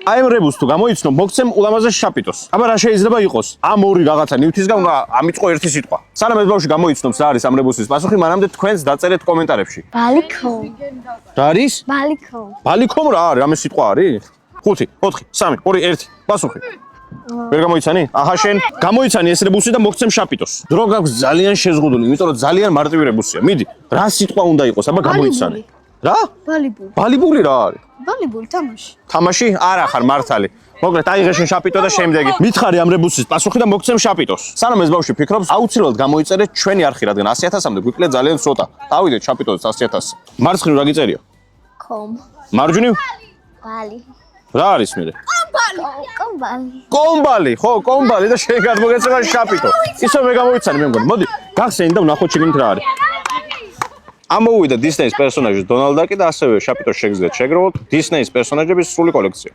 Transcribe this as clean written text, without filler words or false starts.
აი ამ რებუსს თუ გამოიცნო, მოგცემ ულამაზეს შაპიტოს. აბა რა შეიძლება იყოს? ამ ორი რაღაცა ნივთისგან ამიწყო ერთი სიტყვა. სანამ ეს ბავშვი გამოიცნობს რა არის ამ რებუსის პასუხი, მანამდე თქვენს დაწერეთ კომენტარებში. ბალიკომ. რა არის? ბალიკომ. ბალიკომ რა არის? რამე სიტყვა არის? 5, 4, 3, 2, 1. პასუხი. ვერ გამოიცანი? აჰა შენ გამოიცანი ეს რებუსი და მოგცემ შაპიტოს. დრო გაქვს ძალიან შეზღუდული, იმიტომ რომ ძალიან მარტივი რებუსია. მიდი, რა სიტყვა უნდა იყოს? აბა გამოიცანი. რა? ბალიბული. ბალიბული რა არის? ბალიბული თამაში. თამაში? არა ხარ მართალი. მოკლედ აიღე შენ შაპიტო და შემდეგი. მითხარი ამ რებუსის პასუხი და მოგცემ შაპიტოს. სანამ ეს ბავშვი ფიქრობს, აუცილებლად გამოიწერეთ ჩვენი არხი, რადგან 100.000-მდე გვიკლია ძალიან ცოტა. დავიდეთ შაპიტოზე 100.000. მარცხნივ რა გიწერია? კომ. მარჯვნივ? ბალი. რა არის მე? კომბალი. კომბალი, ხო, კომბალი და შენ გადმოგეცემა შაპიტო. ისო მე გამოიცანი მე მგონი. მოდი, გახსენე და ვნახოთ შეგინთ რა არის. ამოვიდა დისნეის პერსონაჟის დონალდ დაკი და ასევე შაპიტოს შეგიძლიათ შეგროვოთ დისნეის პერსონაჟების სრული კოლექცია.